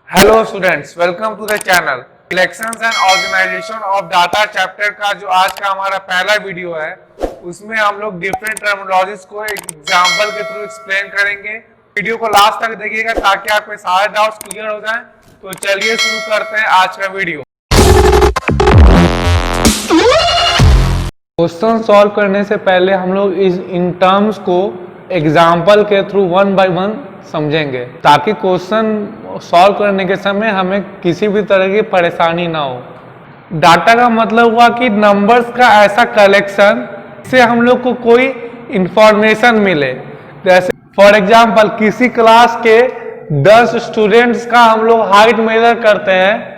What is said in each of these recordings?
Hello students, welcome to the channel. Elections and organisation of data chapter का जो आज का हमारा पहला वीडियो है, उसमें हम लोग डिफरेंट टर्मिनोलॉजीज को एक एग्जांपल के थ्रू एक्सप्लेन करेंगे। वीडियो को लास्ट तक देखिएगा ताकि आपके सारे डाउट्स क्लियर हो जाएं। तो चलिए शुरू करते हैं आज का वीडियो। क्वेश्चन सॉल्व करने से पहले हम लोग इन टर्म्स को एग्जाम्पल के थ्रू वन बाय वन समझेंगे ताकि क्वेश्चन सॉल्व करने के समय हमें किसी भी तरह की परेशानी ना हो। डाटा का मतलब हुआ कि नंबर्स का ऐसा कलेक्शन जिससे हम लोग को कोई इंफॉर्मेशन मिले। जैसे फॉर एग्जाम्पल किसी क्लास के 10 स्टूडेंट्स का हम लोग हाइट मेजर करते हैं।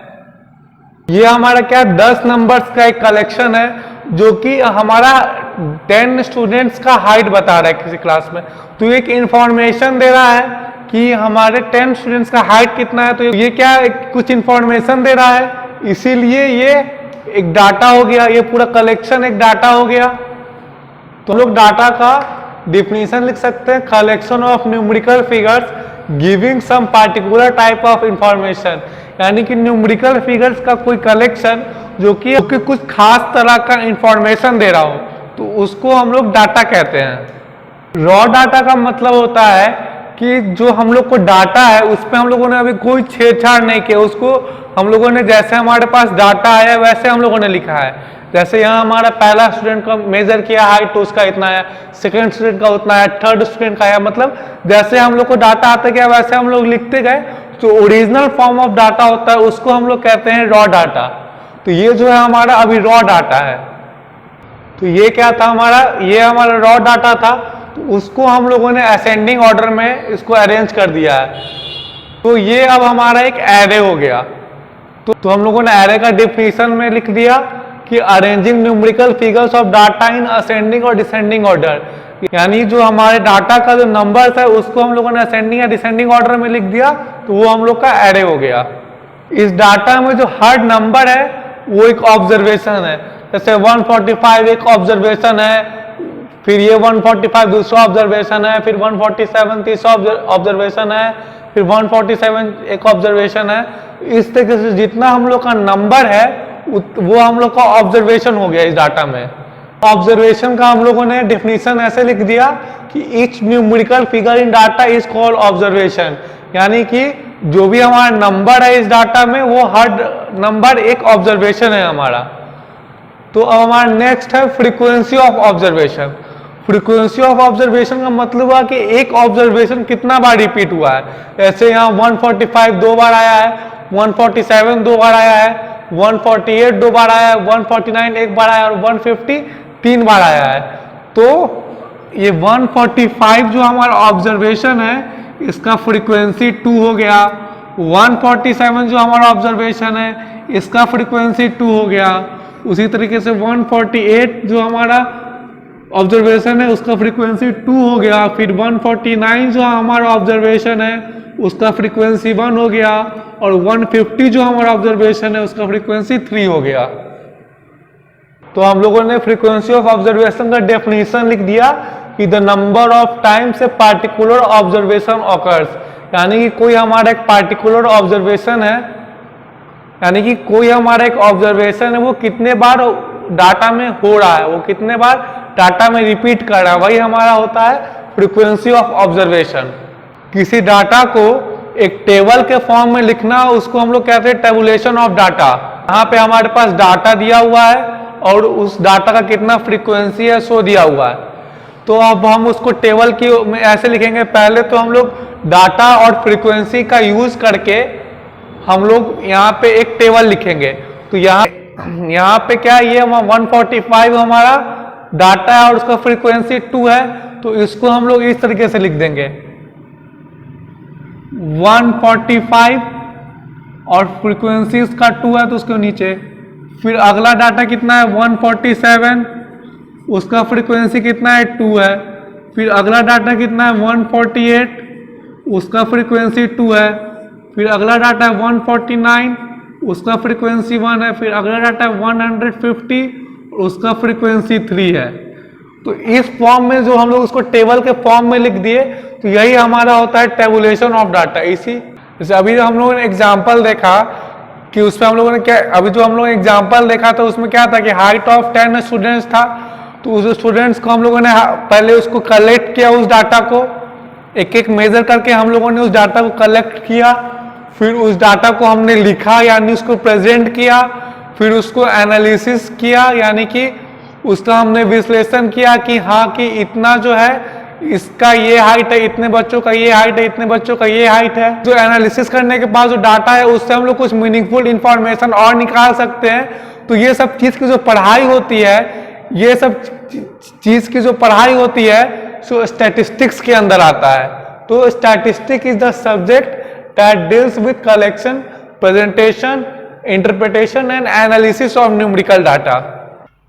ये हमारा क्या 10 नंबर्स का एक कलेक्शन है जो कि हमारा 10 स्टूडेंट्स का हाइट बता रहा है किसी क्लास में। तो एक इंफॉर्मेशन दे रहा है कि हमारे 10 स्टूडेंट्स का हाइट कितना है। तो ये क्या कुछ इंफॉर्मेशन दे रहा है, इसीलिए ये एक डाटा हो गया। ये पूरा कलेक्शन एक डाटा हो गया। तो लोग डाटा का डिफिनीशन लिख सकते हैं, collection of numerical figures giving some particular type of information. यानी कि न्यूमेरिकल फिगर्स का कोई कलेक्शन जो कि कुछ खास तरह का इंफॉर्मेशन दे रहा हो, तो उसको हम लोग डाटा कहते हैं। रॉ डाटा का मतलब होता है कि जो हम लोग को डाटा है उस पर हम लोगों ने अभी कोई छेड़छाड़ नहीं किया। उसको हम लोगों ने जैसे हमारे पास डाटा आया वैसे हम लोगों ने लिखा है। जैसे यहाँ हमारा पहला स्टूडेंट का मेजर किया हाइट तो उसका इतना है, सेकंड स्टूडेंट का उतना है, थर्ड स्टूडेंट का है। मतलब जैसे हम लोग को डाटा आता गया वैसे हम लोग लिखते गए। जो ओरिजिनल फॉर्म ऑफ डाटा होता है उसको हम लोग कहते हैं रॉ डाटा। तो ये जो है हमारा अभी रॉ डाटा है। तो ये क्या था हमारा, ये हमारा रॉ डाटा था। तो उसको हम लोगों ने असेंडिंग ऑर्डर में इसको अरेंज कर दिया है। तो ये अब हमारा एक एरे हो गया। तो हम लोगों ने एरे का डिफिनीशन में लिख दिया कि arranging numerical figures of data in ascending और डिसेंडिंग ऑर्डर। यानी जो हमारे डाटा का जो नंबर्स है उसको हम लोगों ने असेंडिंग या डिसेंडिंग ऑर्डर में लिख दिया, तो वो हम लोग का एरे हो गया। इस डाटा में जो हर नंबर है वो एक ऑब्जर्वेशन है। जैसे 145 एक ऑब्जर्वेशन है, फिर ये 145 दूसरा ऑब्जर्वेशन है, फिर 147 तीसरा ऑब्जर्वेशन है, फिर 147 एक ऑब्जर्वेशन है। इस तरीके से जितना हम लोग का नंबर है वो हम लोग का ऑब्जर्वेशन हो गया इस डाटा में। ऑब्जर्वेशन का हम लोगों ने डेफिनेशन ऐसे लिख दिया कि each numerical figure in data is called observation. यानी कि जो भी हमारा नंबर है इस डाटा में वो हर नंबर एक ऑब्जर्वेशन है हमारा। तो अब हमारा नेक्स्ट है frequency of observation. Frequency of observation का मतलब हुआ कि एक ऑब्जर्वेशन कितना बार रिपीट हुआ है। जैसे यहाँ 145 दो बार आया है, 147 दो बार आया है, 148 दो बार आया है, 149 एक बार आया है और 150 3 बार आया है। तो ये 145 जो हमारा ऑब्जर्वेशन है इसका फ्रीक्वेंसी 2 हो गया। 147 जो हमारा ऑब्जर्वेशन है इसका फ्रीक्वेंसी 2 हो गया। उसी तरीके से 148 जो हमारा ऑब्जर्वेशन है उसका फ्रीक्वेंसी 2 हो गया। फिर 149 जो हमारा ऑब्जर्वेशन है उसका फ्रीक्वेंसी 1 हो गया और 150 जो हमारा ऑब्जर्वेशन है उसका फ्रीक्वेंसी 3 हो गया। तो हम लोगों ने फ्रीक्वेंसी ऑफ ऑब्जर्वेशन का डेफिनेशन लिख दिया कि the number of times a particular observation occurs. यानी कि कोई हमारा एक पार्टिकुलर ऑब्जर्वेशन है, यानी कि कोई हमारा एक ऑब्जर्वेशन है वो कितने बार डाटा में हो रहा है, वो कितने बार डाटा में रिपीट कर रहा है, वही हमारा होता है फ्रीक्वेंसी ऑफ ऑब्जर्वेशन। किसी डाटा को एक टेबल के फॉर्म में लिखना उसको हम लोग कहते हैं टेबुलेशन ऑफ डाटा। यहाँ पे हमारे पास डाटा दिया हुआ है और उस डाटा का कितना फ्रीक्वेंसी है सो दिया हुआ है। तो अब हम उसको टेबल की में ऐसे लिखेंगे। पहले तो हम लोग डाटा और फ्रीक्वेंसी का यूज करके हम लोग यहाँ पे एक टेबल लिखेंगे। तो यहाँ पे क्या ये 145 हमारा डाटा है और उसका फ्रीक्वेंसी 2 है। तो इसको हम लोग इस तरीके से लिख देंगे 145 और फ्रीक्वेंसी उसका 2 है तो उसके नीचे। फिर अगला डाटा कितना है 147, उसका फ्रीक्वेंसी कितना है 2 है। फिर अगला डाटा कितना है 148, उसका फ्रीक्वेंसी 2 है। फिर अगला डाटा है 149, उसका फ्रीक्वेंसी 1 है। फिर अगला डाटा है 150, उसका फ्रीक्वेंसी 3 है। तो इस फॉर्म में जो हम लोग उसको टेबल के फॉर्म में लिख दिए तो यही हमारा होता है टेबुलेशन ऑफ डाटा। इसी जैसे अभी हम लोगों ने एग्जाम्पल देखा कि उसमें हम लोगों ने क्या, अभी जो हम लोगों ने एग्जाम्पल देखा था उसमें क्या था कि हाइट ऑफ 10 स्टूडेंट्स था। तो उस स्टूडेंट्स को हम लोगों ने पहले उसको कलेक्ट किया, उस डाटा को एक एक मेजर करके हम लोगों ने उस डाटा को कलेक्ट किया, फिर उस डाटा को हमने लिखा यानी उसको प्रेजेंट किया, फिर उसको एनालिसिस किया यानी कि उसका हमने विश्लेषण किया कि हाँ कि इतना जो है इसका ये हाइट है, इतने बच्चों का ये हाइट है, इतने बच्चों का ये हाइट है। जो एनालिसिस करने के बाद जो डाटा है उससे हम लोग कुछ मीनिंगफुल इंफॉर्मेशन और निकाल सकते हैं। तो ये सब चीज की जो पढ़ाई होती है, ये सब चीज की जो पढ़ाई होती है सो स्टैटिस्टिक्स के अंदर आता है। तो statistic is the subject that deals with collection, presentation, interpretation and analysis of numerical data.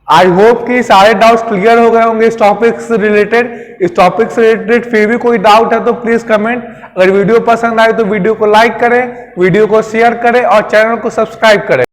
I hope कि सारे डाउट्स क्लियर हो गए होंगे इस टॉपिक से रिलेटेड। इस टॉपिक से रिलेटेड फिर भी कोई डाउट है तो प्लीज कमेंट। अगर वीडियो पसंद आए तो वीडियो को लाइक करें, वीडियो को शेयर करें और चैनल को सब्सक्राइब करें।